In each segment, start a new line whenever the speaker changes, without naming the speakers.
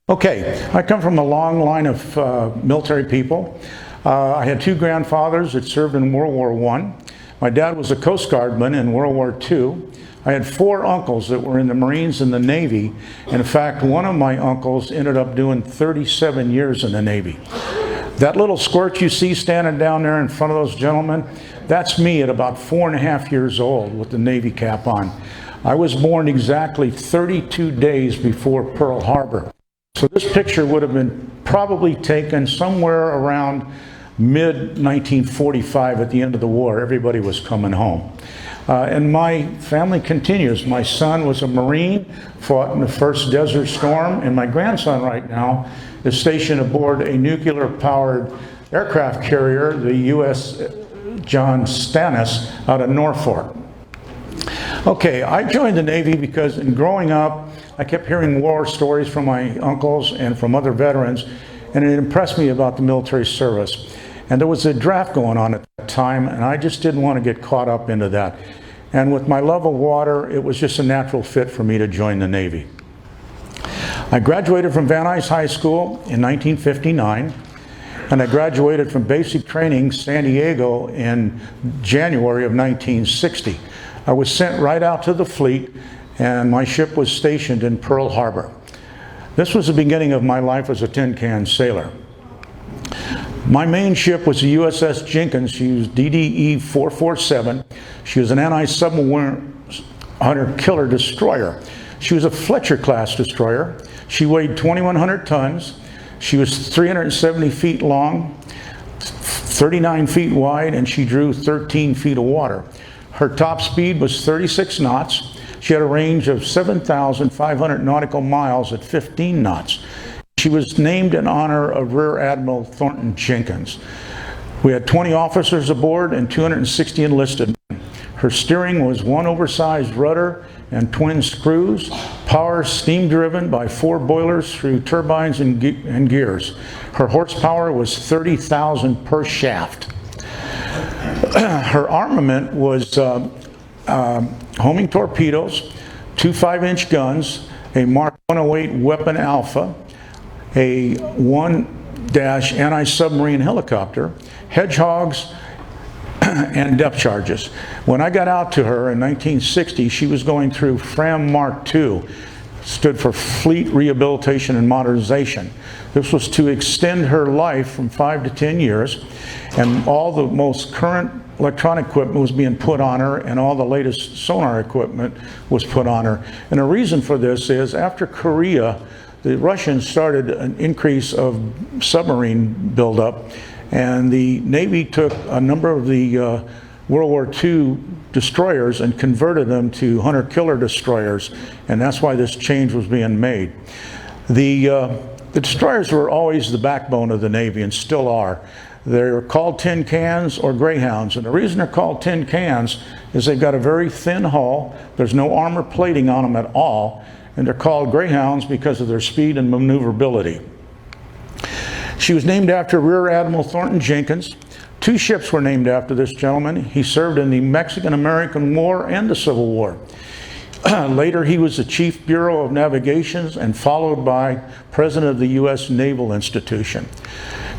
Okay, I come from a long line of military people. I had two grandfathers that served in World War I. My dad was a Coast Guardman in World War II. I had four uncles that were in the Marines and the Navy. In fact, one of my uncles ended up doing 37 years in the Navy. That little squirt you see standing down there in front of those gentlemen, that's me at about 4.5 years old with the Navy cap on. I was born exactly 32 days before Pearl Harbor. So this picture would have been probably taken somewhere around mid-1945 at the end of the war. Everybody was coming home. And my family continues. My son was a Marine, fought in the first Desert Storm, and my grandson right now is stationed aboard a nuclear-powered aircraft carrier, the Uss John Stannis, out of Norfolk. Okay, I joined the Navy because in growing up, I kept hearing war stories from my uncles and from other veterans, and it impressed me about the military service. And there was a draft going on at that time, and I just didn't want to get caught up into that. And with my love of water, it was just a natural fit for me to join the Navy. I graduated from Van Nuys High School in 1959, and I graduated from basic training San Diego in January of 1960. I was sent right out to the fleet, and my ship was stationed in Pearl Harbor. This was the beginning of my life as a tin-can sailor. My main ship was the Uss Jenkins. She was DDE 447. She was an anti-submarine hunter-killer destroyer. She was a Fletcher-class destroyer. She weighed 2,100 tons. She was 370 feet long, 39 feet wide, and she drew 13 feet of water. Her top speed was 36 knots. She had a range of 7,500 nautical miles at 15 knots. She was named in honor of Rear Admiral Thornton Jenkins. We had 20 officers aboard and 260 enlisted men. Her steering was one oversized rudder and twin screws, power steam driven by 4 boilers through turbines and gears. Her horsepower was 30,000 per shaft. Her armament was homing torpedoes, 2 5-inch guns, a Mark 108 weapon alpha, a 1- anti-submarine helicopter, hedgehogs, and depth charges. When I got out to her in 1960, she was going through FRAM Mark II, stood for Fleet Rehabilitation and Modernization. This was to extend her life from 5 to 10 years, and all the most current electronic equipment was being put on her, and all the latest sonar equipment was put on her. And the reason for this is after Korea, the Russians started an increase of submarine buildup, and the Navy took a number of the World War II destroyers and converted them to hunter-killer destroyers, and that's why this change was being made. The destroyers were always the backbone of the Navy and still are. They're called tin cans or greyhounds, and the reason they're called tin cans is they've got a very thin hull, there's no armor plating on them at all, and they're called greyhounds because of their speed and maneuverability. She was named after Rear Admiral Thornton Jenkins. 2 ships were named after this gentleman. He served in the Mexican-American War and the Civil War. Later, he was the Chief Bureau of Navigation and followed by President of the U.S. Naval Institution.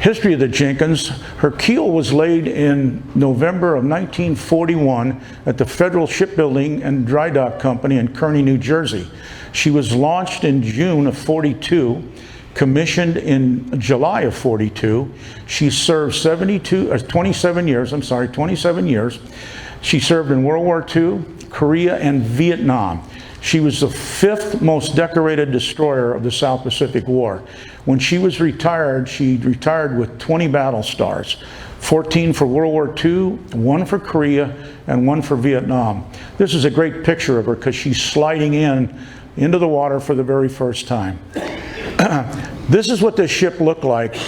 History of the Jenkins: her keel was laid in November of 1941 at the Federal Shipbuilding and Dry Dock Company in Kearney, New Jersey. She was launched in June of 42, commissioned in July of 42. She served 27 years. She served in World War II, Korea, and Vietnam. She was the 5th most decorated destroyer of the South Pacific War. When she was retired, she retired with 20 battle stars, 14 for World War II, 1 for Korea, and 1 for Vietnam. This is a great picture of her because she's sliding into the water for the very first time. This is what this ship looked like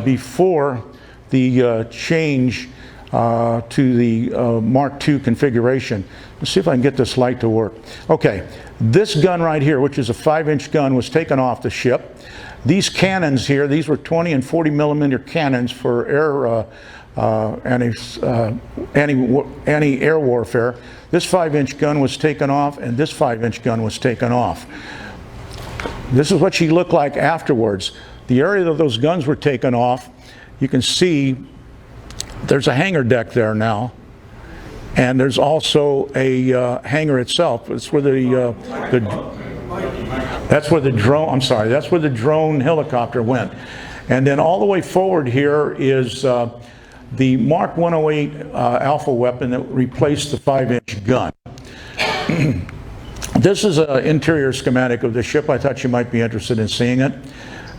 before the change to the Mark II configuration. Let's see if I can get this light to work. Okay, this gun right here, which is a 5-inch gun, was taken off the ship. These cannons here, these were 20 and 40 millimeter cannons for air anti-air warfare. This 5-inch gun was taken off, and this 5-inch gun was taken off. This is what she looked like afterwards. The area that those guns were taken off, you can see there's a hangar deck there now, and there's also a hangar itself. It's where that's where the drone. I'm sorry, that's where the drone helicopter went. And then all the way forward here is the Mark 108 Alpha weapon that replaced the 5-inch gun. This is an interior schematic of the ship. I thought you might be interested in seeing it.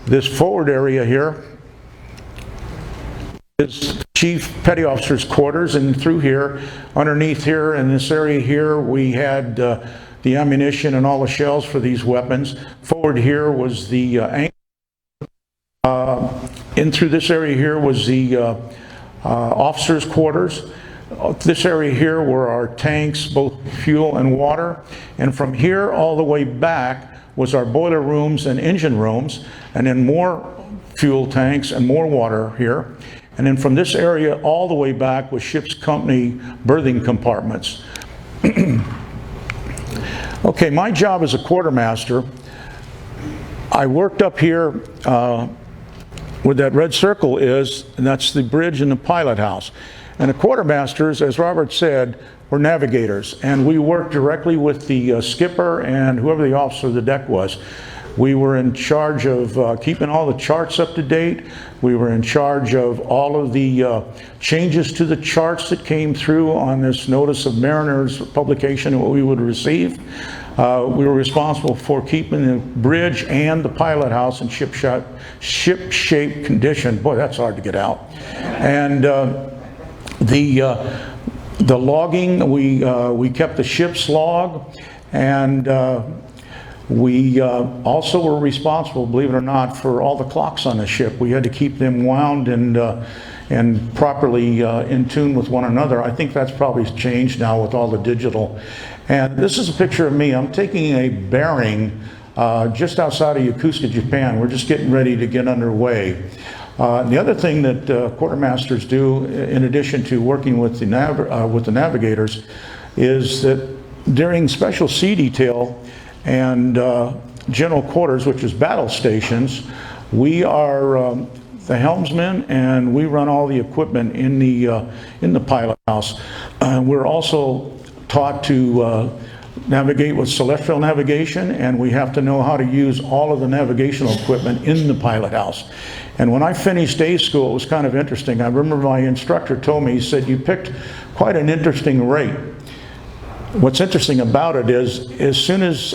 This forward area here is Chief Petty Officer's quarters, and through here, underneath here, in this area here, we had the ammunition and all the shells for these weapons. Forward here was the anchor. In through this area here was the officer's quarters. This area here were our tanks, both fuel and water. And from here all the way back was our boiler rooms and engine rooms, and then more fuel tanks and more water here. And then from this area all the way back was ship's company berthing compartments. Okay, my job as a quartermaster, I worked up here where that red circle is, and that's the bridge and the pilot house. And the quartermasters, as Robert said, were navigators, and we worked directly with the skipper and whoever the officer of the deck was. We were in charge of keeping all the charts up to date. We were in charge of all of the changes to the charts that came through on this Notice of Mariners publication, what we would receive. We were responsible for keeping the bridge and the pilot house in ship-shape condition. Boy, that's hard to get out. And the logging, we kept the ship's log, and we also were responsible, believe it or not, for all the clocks on the ship. We had to keep them wound and properly in tune with one another. I think that's probably changed now with all the digital. And this is a picture of me. I'm taking a bearing just outside of Yokosuka, Japan. We're just getting ready to get underway. The other thing that quartermasters do, in addition to working with the navigators, is that during special sea detail and general quarters, which is battle stations, we are the helmsman, and we run all the equipment in the pilot house. We're also taught to navigate with celestial navigation, and we have to know how to use all of the navigational equipment in the pilot house. And when I finished day school, it was kind of interesting. I remember my instructor told me, he said, "You picked quite an interesting rate." What's interesting about it is, as soon as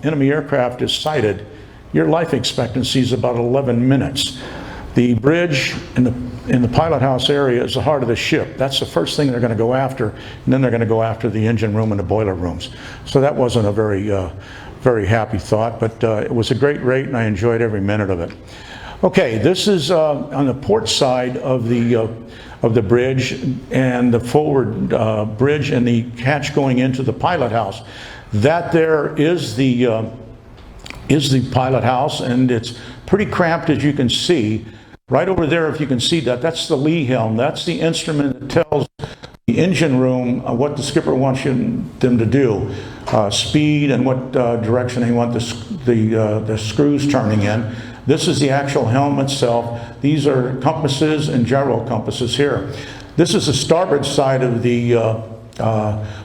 enemy aircraft is sighted, your life expectancy is about 11 minutes. The bridge in the pilot house area is the heart of the ship. That's the first thing they're going to go after, and then they're going to go after the engine room and the boiler rooms. So that wasn't a very happy thought, but it was a great rate, and I enjoyed every minute of it. Okay, this is on the port side of the bridge, and the forward bridge and the hatch going into the pilot house. That there is the pilot house, and it's pretty cramped, as you can see. Right over there, if you can see that, that's the lee helm. That's the instrument that tells the engine room what the skipper wants them to do, speed and what direction they want the screws turning in. This is the actual helm itself. These are compasses and gyro compasses here. This is the starboard side of the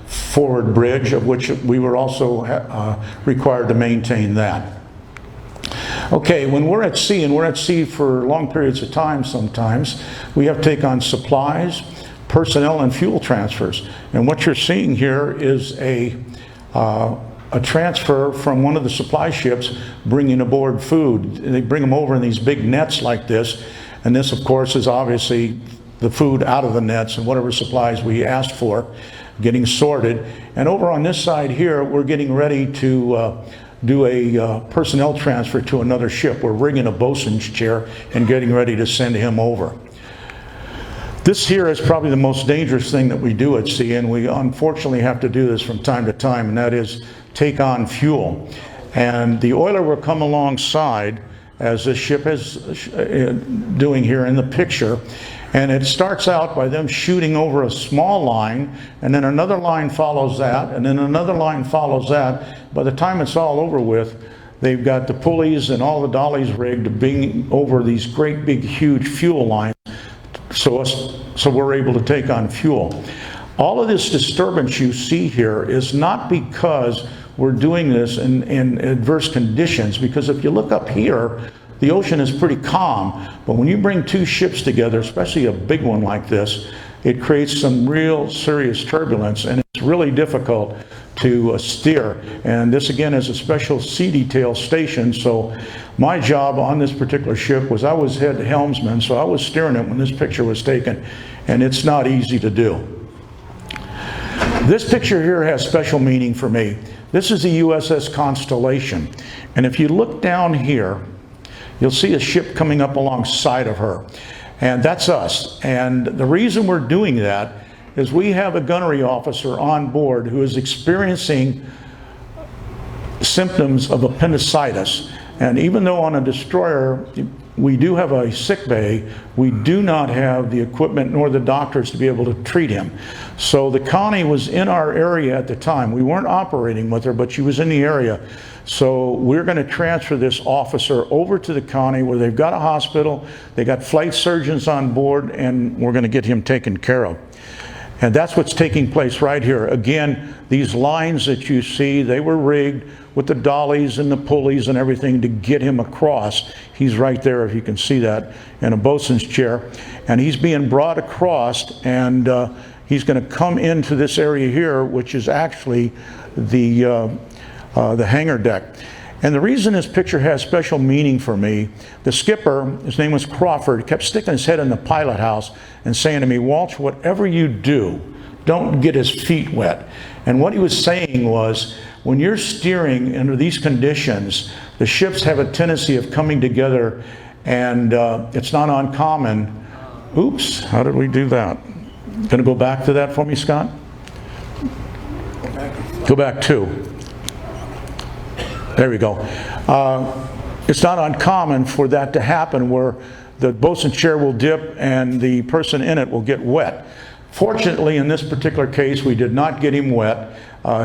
forward bridge, of which we were also required to maintain that. Okay, when we're at sea, and we're at sea for long periods of time sometimes, we have to take on supplies, personnel, and fuel transfers. And what you're seeing here is a transfer from one of the supply ships bringing aboard food. They bring them over in these big nets like this, and this, of course, is obviously the food out of the nets and whatever supplies we asked for getting sorted. And over on this side here, we're getting ready to do a personnel transfer to another ship. We're rigging a bosun's chair and getting ready to send him over. This here is probably the most dangerous thing that we do at sea, and we unfortunately have to do this from time to time, and that is take on fuel. And the oiler will come alongside, as this ship is doing here in the picture, and it starts out by them shooting over a small line, and then another line follows that, and then another line follows that. By the time it's all over with, they've got the pulleys and all the dollies rigged to bring over these great big huge fuel lines so we're able to take on fuel. All of this disturbance you see here is not because we're doing this in adverse conditions, because if you look up here, the ocean is pretty calm, but when you bring two ships together, especially a big one like this, it creates some real serious turbulence, and it's really difficult to steer. And this again is a special sea detail station, so my job on this particular ship was I was head helmsman, so I was steering it when this picture was taken, and it's not easy to do. This picture here has special meaning for me. This is the USS Constellation, and if you look down here, you'll see a ship coming up alongside of her, and that's us. And the reason we're doing that is we have a gunnery officer on board who is experiencing symptoms of appendicitis. And even though on a destroyer we do have a sick bay, we do not have the equipment nor the doctors to be able to treat him. So the Connie was in our area at the time. We weren't operating with her, but she was in the area. So we're going to transfer this officer over to the Connie, where they've got a hospital, they got flight surgeons on board, and we're going to get him taken care of. And that's what's taking place right here. Again, these lines that you see, they were rigged with the dollies and the pulleys and everything to get him across. He's right there, if you can see that, in a bosun's chair. And he's being brought across, and he's going to come into this area here, which is actually the hangar deck. And the reason this picture has special meaning for me, the skipper, his name was Crawford, kept sticking his head in the pilot house and saying to me, "Walch, whatever you do, don't get his feet wet." And what he was saying was, when you're steering under these conditions, the ships have a tendency of coming together, and it's not uncommon. Oops, how did we do that? Going to go back to that for me, Scott? Go back two. There we go. It's not uncommon for that to happen, where the bosun chair will dip and the person in it will get wet. Fortunately, in this particular case, we did not get him wet.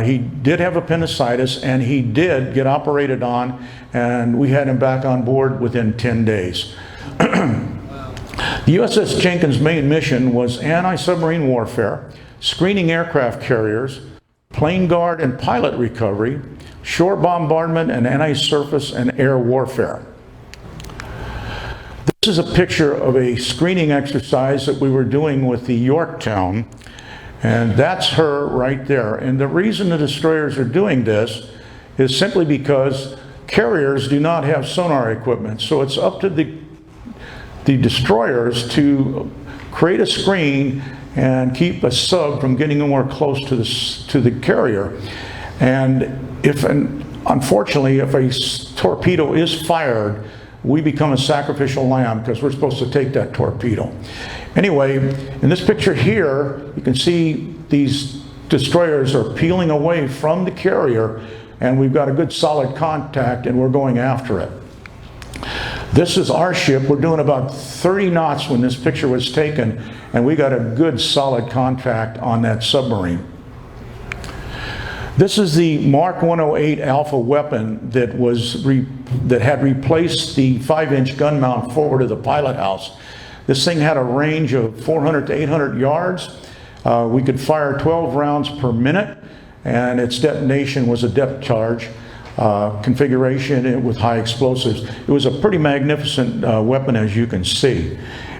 He did have appendicitis, and he did get operated on, and we had him back on board within 10 days. The USS Jenkins' main mission was anti-submarine warfare, screening aircraft carriers, plane guard and pilot recovery, shore bombardment, and anti-surface and air warfare. This is a picture of a screening exercise that we were doing with the Yorktown, and that's her right there. And the reason the destroyers are doing this is simply because carriers do not have sonar equipment, so it's up to the destroyers to create a screen and keep a sub from getting anywhere close to the carrier. And unfortunately, if a torpedo is fired, we become a sacrificial lamb, because we're supposed to take that torpedo. Anyway, in this picture here, you can see these destroyers are peeling away from the carrier, and we've got a good solid contact, and we're going after it. This is our ship. We're doing about 30 knots when this picture was taken, and we got a good solid contact on that submarine. This is the Mark 108 Alpha weapon that had replaced the 5-inch gun mount forward of the pilot house. This thing had a range of 400 to 800 yards. We could fire 12 rounds per minute, and its detonation was a depth charge configuration with high explosives. It was a pretty magnificent weapon, as you can see.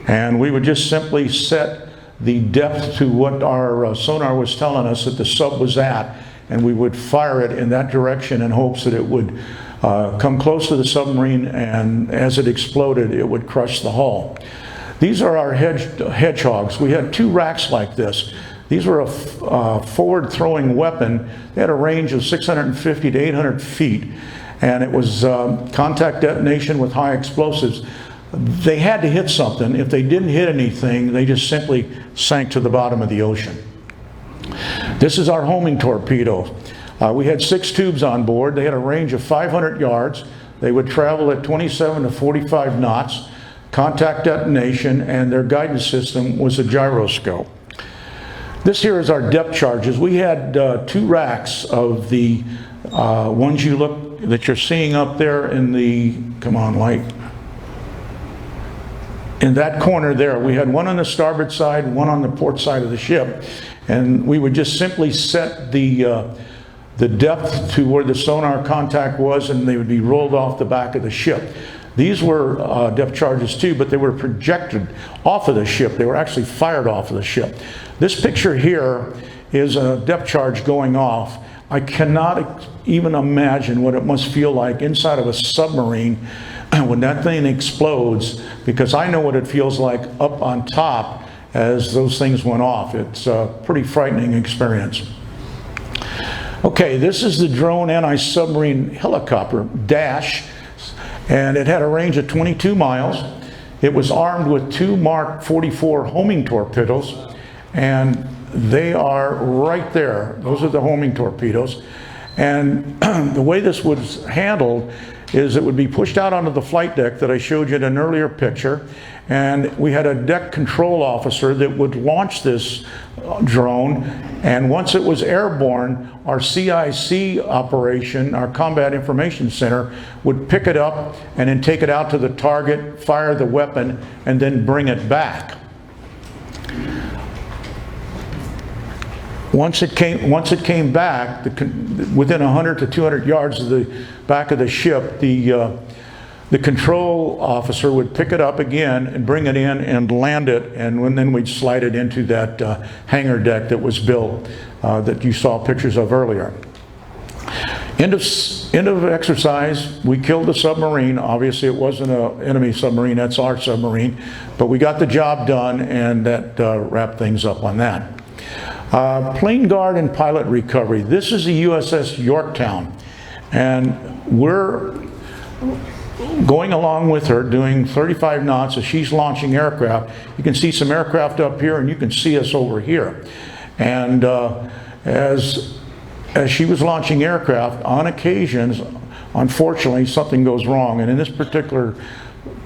And we would just simply set the depth to what our sonar was telling us that the sub was at, and we would fire it in that direction in hopes that it would come close to the submarine, and as it exploded, it would crush the hull. These are our hedgehogs. We had 2 racks like this. These were a forward-throwing weapon. They had a range of 650 to 800 feet, and it was contact detonation with high explosives. They had to hit something. If they didn't hit anything, they just simply sank to the bottom of the ocean. This is our homing torpedo. We had 6 tubes on board. They had a range of 500 yards. They would travel at 27 to 45 knots, contact detonation, and their guidance system was a gyroscope. This here is our depth charges. We had 2 racks of the ones you look that you're seeing up there in the, come on light, in that corner there, we had one on the starboard side, one on the port side of the ship, and we would just simply set the depth to where the sonar contact was, and they would be rolled off the back of the ship. These were depth charges too, but they were projected off of the ship. They were actually fired off of the ship. This picture here is a depth charge going off. I cannot even imagine what it must feel like inside of a submarine when that thing explodes, because I know what it feels like up on top as those things went off. It's a pretty frightening experience. Okay, this is the drone anti-submarine helicopter, Dash, and it had a range of 22 miles. It was armed with 2 Mark 44 homing torpedoes, and they are right there. Those are the homing torpedoes. And the way this was handled is it would be pushed out onto the flight deck that I showed you in an earlier picture, and we had a deck control officer that would launch this drone, and once it was airborne, our CIC operation, our Combat Information Center, would pick it up and then take it out to the target, fire the weapon, and then bring it back. Once it came back, within 100 to 200 yards of the back of the ship, the control officer would pick it up again and bring it in and land it, and then we'd slide it into that hangar deck that was built that you saw pictures of earlier. End of exercise, we killed the submarine. Obviously it wasn't an enemy submarine, that's our submarine, but we got the job done, and that wrapped things up on that. Plane guard and pilot recovery. This is the USS Yorktown, and we're going along with her doing 35 knots as she's launching aircraft. You can see some aircraft up here, and you can see us over here. And as she was launching aircraft, on occasions, unfortunately, something goes wrong. And in this particular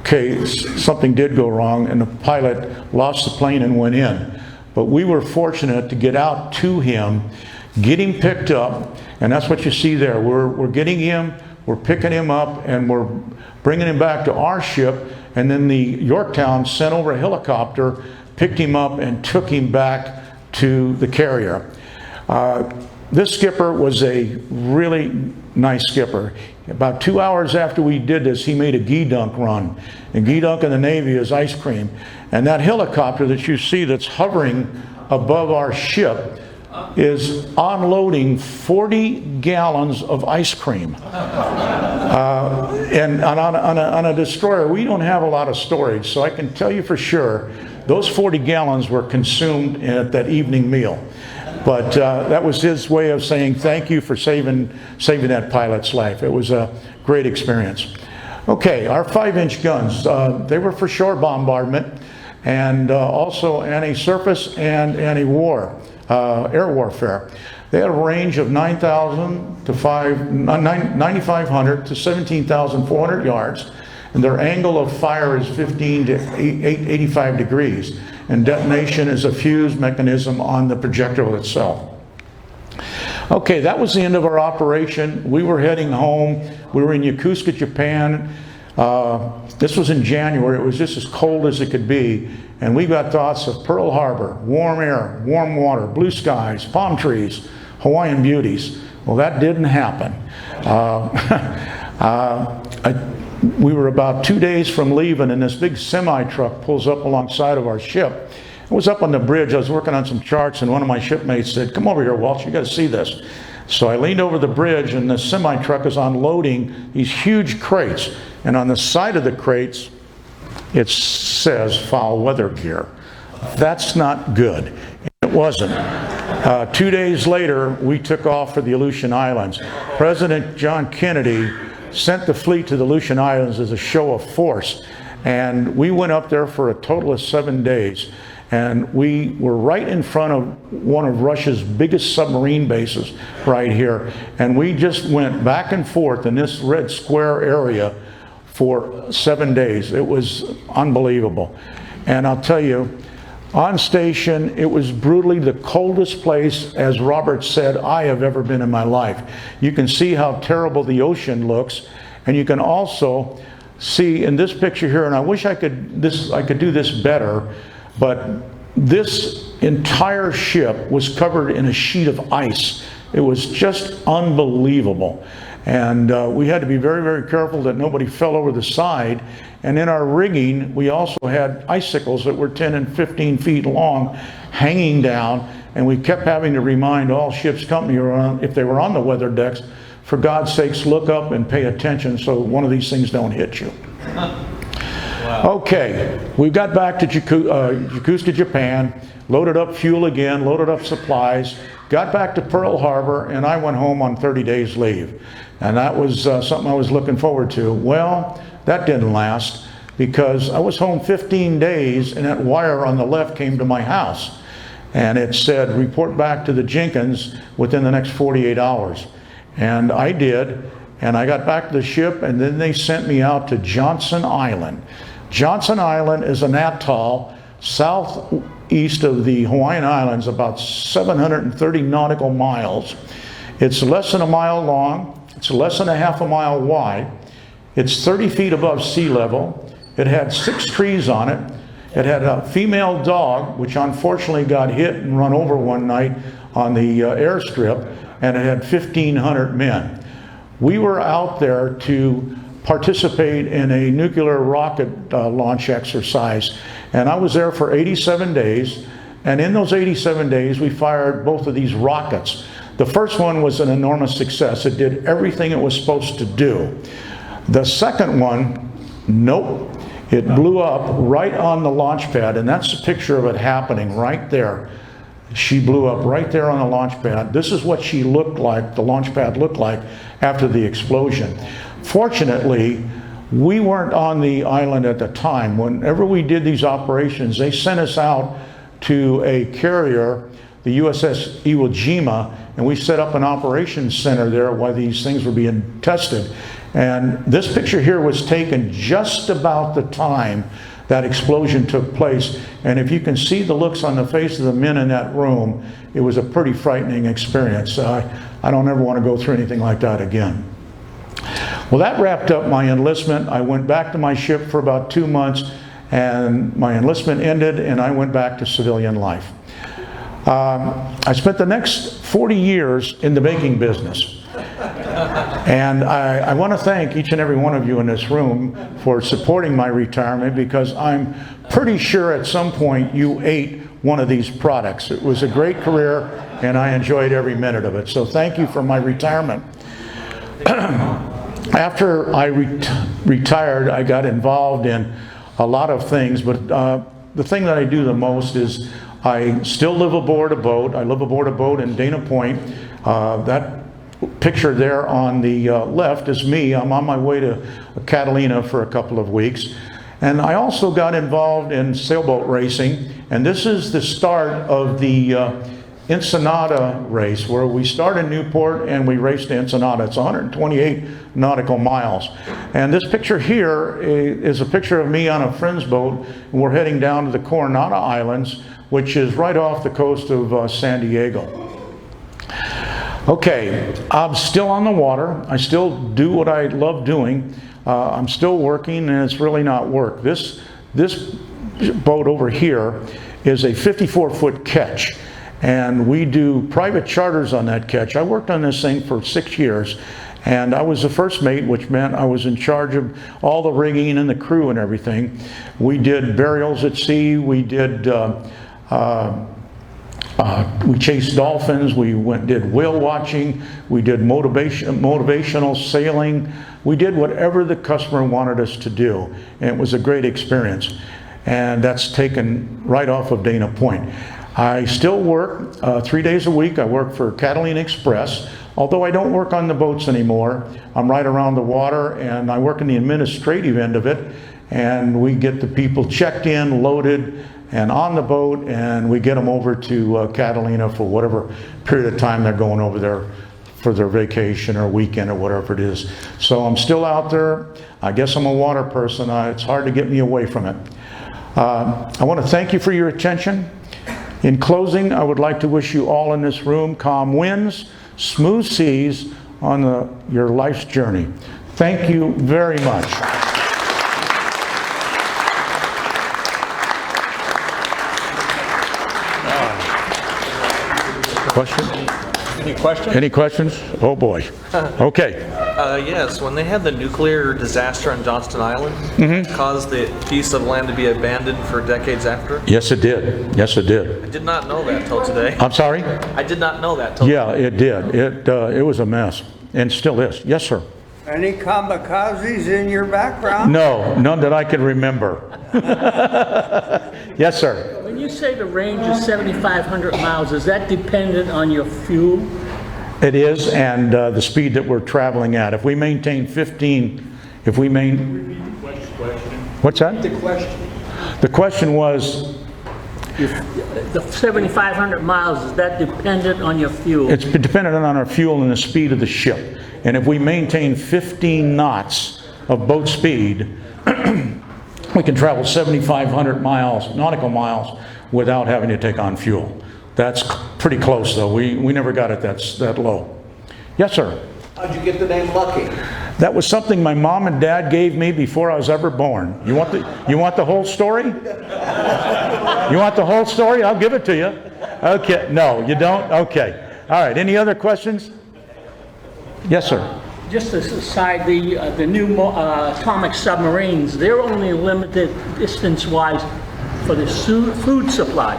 case, something did go wrong, and the pilot lost the plane and went in. But we were fortunate to get out to him, get him picked up, and that's what you see there. We're getting him, we're picking him up, and we're bringing him back to our ship, and then the Yorktown sent over a helicopter, picked him up, and took him back to the carrier. This skipper was a really nice skipper. About 2 hours after we did this, he made a geedunk run. And geedunk in the Navy is ice cream. And that helicopter that you see that's hovering above our ship is unloading 40 gallons of ice cream. And on a destroyer, we don't have a lot of storage, so I can tell you for sure those 40 gallons were consumed at that evening meal. But that was his way of saying thank you for saving that pilot's life. It was a great experience. Okay, our 5-inch guns, they were for shore bombardment, and also anti-surface and anti-war, air warfare. They had a range of 9,500 to 17,400 yards, and their angle of fire is 15 to 85 degrees, and detonation is a fuse mechanism on the projectile itself. Okay, that was the end of our operation. We were heading home. We were in Yokosuka, Japan. This was in January. It was just as cold as it could be, and we got thoughts of Pearl Harbor, warm air, warm water, blue skies, palm trees, Hawaiian beauties. Well, that didn't happen. We were about 2 days from leaving, and this big semi-truck pulls up alongside of our ship. I was up on the bridge. I was working on some charts, and one of my shipmates said, "Come over here, Walch, you got to see this." So I leaned over the bridge, and the semi-truck is unloading these huge crates. And on the side of the crates, it says foul weather gear. That's not good. It wasn't. 2 days later, we took off for the Aleutian Islands. President John Kennedy sent the fleet to the Aleutian Islands as a show of force. And we went up there for a total of 7 days. And we were right in front of one of Russia's biggest submarine bases right here. And we just went back and forth in this red square area for 7 days. It was unbelievable. And I'll tell you, On station, it was brutally the coldest place, as Robert said, I have ever been in my life. You can see how terrible the ocean looks, and you can also see in this picture here, and I wish I could do this better, but this entire ship was covered in a sheet of ice. It was just unbelievable. And we had to be very, very careful that nobody fell over the side. And in our rigging, we also had icicles that were 10 and 15 feet long hanging down. And we kept having to remind all ship's company, if they were on the weather decks, for God's sakes, look up and pay attention so one of these things don't hit you. Wow. Okay, we got back to Yokosuka, Japan, loaded up fuel again, loaded up supplies, got back to Pearl Harbor, and I went home on 30 days leave. And that was something I was looking forward to. Well, that didn't last, because I was home 15 days and that wire on the left came to my house. And it said, report back to the Jenkins within the next 48 hours. And I did, and I got back to the ship, and then they sent me out to Johnson Island. Johnson Island is an atoll southeast of the Hawaiian Islands, about 730 nautical miles. It's less than a mile long. It's less than a half a mile wide. It's 30 feet above sea level. It had 6 trees on it. It had a female dog, which unfortunately got hit and run over one night on the airstrip, and it had 1,500 men. We were out there to participate in a nuclear rocket launch exercise, and I was there for 87 days, and in those 87 days we fired both of these rockets. The first one was an enormous success. It did everything it was supposed to do. The second one, nope. It blew up right on the launch pad, and that's a picture of it happening right there. She blew up right there on the launch pad. This is what she looked like, the launch pad looked like after the explosion. Fortunately, we weren't on the island at the time. Whenever we did these operations, they sent us out to a carrier, the USS Iwo Jima, and we set up an operations center there while these things were being tested. And this picture here was taken just about the time that explosion took place. And if you can see the looks on the face of the men in that room, it was a pretty frightening experience. I don't ever want to go through anything like that again. Well, that wrapped up my enlistment. I went back to my ship for about 2 months, and my enlistment ended, and I went back to civilian life. I spent the next 40 years in the baking business. And I want to thank each and every one of you in this room for supporting my retirement, because I'm pretty sure at some point you ate one of these products. It was a great career, and I enjoyed every minute of it. So thank you for my retirement. After I retired, I got involved in a lot of things, but the thing that I do the most is I still live aboard a boat. I live aboard a boat in Dana Point. That picture there on the left is me. I'm on my way to Catalina for a couple of weeks. And I also got involved in sailboat racing, and this is the start of the Ensenada race, where we start in Newport and we race to Ensenada. It's 128 nautical miles. And this picture here is a picture of me on a friend's boat, and we're heading down to the Coronado Islands, which is right off the coast of San Diego. Okay, I'm still on the water. I still do what I love doing. I'm still working, and it's really not work. This boat over here is a 54-foot ketch, and we do private charters on that ketch. I worked on this thing for 6 years, and I was the first mate, which meant I was in charge of all the rigging and the crew and everything. We did burials at sea. We did we chased dolphins. We did whale watching. We did motivational sailing. We did whatever the customer wanted us to do, and it was a great experience. And that's taken right off of Dana Point. I still work 3 days a week. I work for Catalina Express, although I don't work on the boats anymore. I'm right around the water, and I work in the administrative end of it, and we get the people checked in, loaded, and on the boat, and we get them over to Catalina for whatever period of time they're going over there for their vacation or weekend or whatever it is. So I'm still out there. I guess I'm a water person. It's hard to get me away from it. I want to thank you for your attention. In closing, I would like to wish you all in this room calm winds, smooth seas on your life's journey. Thank you very much. Question?
Any questions?
Any questions? Oh boy. Okay.
Yes, when they had the nuclear disaster on Johnston Island, caused the piece of land to be abandoned for decades after?
Yes, it did. Yes, it did.
I did not know that till today.
I'm sorry?
I did not know that till
Yeah, it did. It was a mess, and still is. Yes, sir.
Any kamikazes in your background?
No, none that I can remember. Yes, sir.
When you say the range is 7,500 miles, is that dependent on your fuel?
It is, and the speed that we're traveling at. If we maintain 15, if we what's that?
The question.
The question was,
The 7,500 miles, is that dependent on your fuel?
it's dependent on our fuel and the speed of the ship. And if we maintain 15 knots of boat speed, we can travel 7,500 miles, nautical miles, without having to take on fuel. That's pretty close, though. We never got it that low. Yes, sir.
How'd you get the name Lucky?
That was something my mom and dad gave me before I was ever born. You want the whole story? You want the whole story? I'll give it to you. Okay. No, you don't? Okay. All right. Any other questions? Yes, sir.
Just as a side, the new atomic submarines, they're only limited distance-wise for the food supply.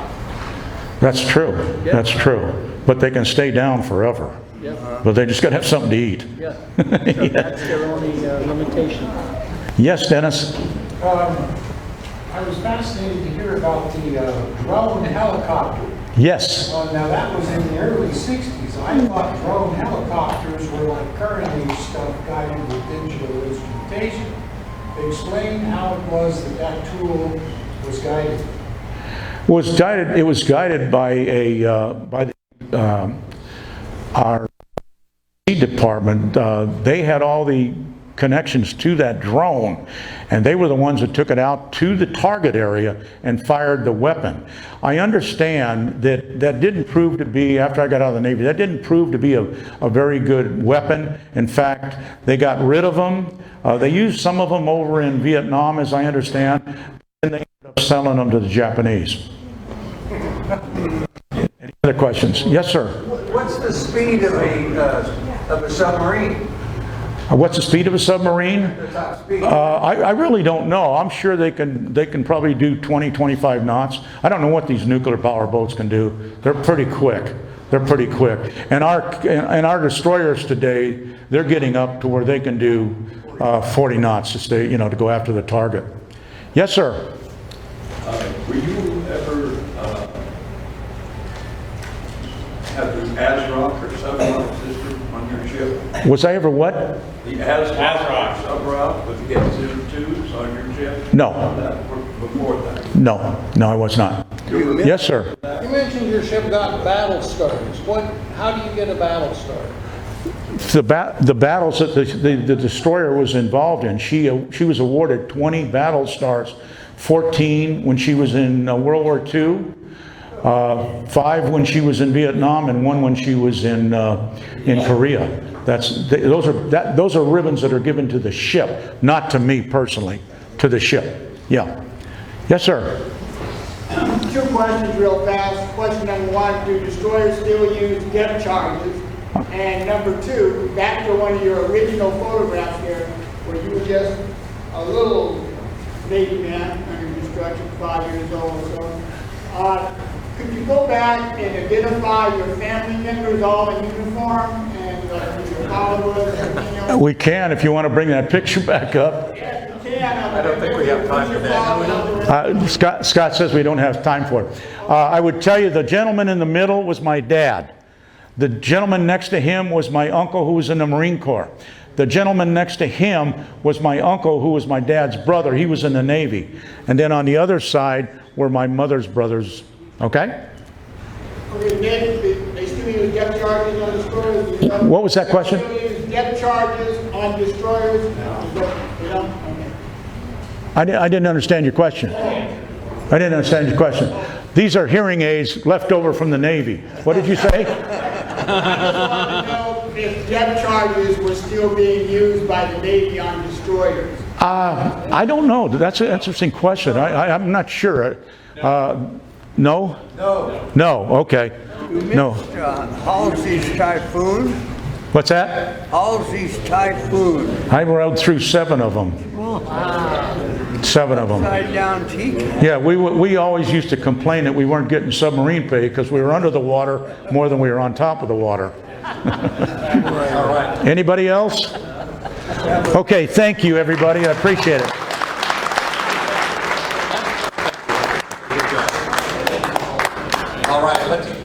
That's true. That's true. But they can stay down forever.
Yeah.
But they just got to have something to eat.
Yeah. So that's their only limitation.
Yes, Dennis?
I was fascinated to hear about the drone helicopter.
Yes.
Now that was in the early 60s. I thought drone helicopters were like currently stuff guided with digital instrumentation. Explain how it was that tool was guided.
It was guided by our department. They had all the connections to that drone, and they were the ones that took it out to the target area and fired the weapon. I understand that didn't prove to be, after I got out of the Navy, that didn't prove to be a very good weapon. In fact, they got rid of them. They used some of them over in Vietnam, as I understand, and they ended up selling them to the Japanese. Any other questions? Yes, sir.
What's the speed of a submarine?
What's the speed of a submarine?
The top speed?
I really don't know. I'm sure they can probably do 20, 25 knots. I don't know what these nuclear power boats can do. They're pretty quick. They're pretty quick. And our destroyers today, they're getting up to where they can do 40 knots to stay, to go after the target. Yes, sir.
Were you ever have the ASROC or subrock system on your ship?
Was I ever what?
The ASROC subrock with the X-02s on your ship?
No.
Before that?
No, I was not. Yes, sir.
You mentioned your ship got battle stars. How do you get a battle star?
The battles that the destroyer was involved in, she was awarded 20 battle stars, 14 when she was in World War II, 5 when she was in Vietnam, and 1 when she was in Korea. Those are ribbons that are given to the ship, not to me personally, to the ship. Yeah. Yes, sir.
2 questions real fast. Question number 1, do destroyers still use depth charges? And number 2, back to one of your original photographs here, where you were just a little baby man under construction, 5 years old or so. Could you go back and identify your family members all in uniform and your followers?
We can, if you want to bring that picture back up.
Yes, you can.
I don't think we have time for that.
Scott says we don't have time for it. I would tell you the gentleman in the middle was my dad. The gentleman next to him was my uncle who was in the Marine Corps. The gentleman next to him was my uncle who was my dad's brother. He was in the Navy. And then on the other side were my mother's brothers. Okay?
They still use depth charges on destroyers?
What was that question?
They still use depth charges on destroyers? No. They don't? Okay.
I didn't understand your question. I didn't understand your question. These are hearing aids left over from the Navy. What did you say?
I just want to know if depth charges were still being used by the Navy on destroyers.
I don't know. That's an interesting question. I'm not sure. No?
No.
No, okay. No.
Halsey's Typhoon.
What's that?
Halsey's Typhoon.
I rode through 7 of them. 7 of them.
Upside down teeth.
Yeah, we always used to complain that we weren't getting submarine pay because we were under the water more than we were on top of the water. Anybody else? Okay, thank you, everybody. I appreciate it.
All right, let's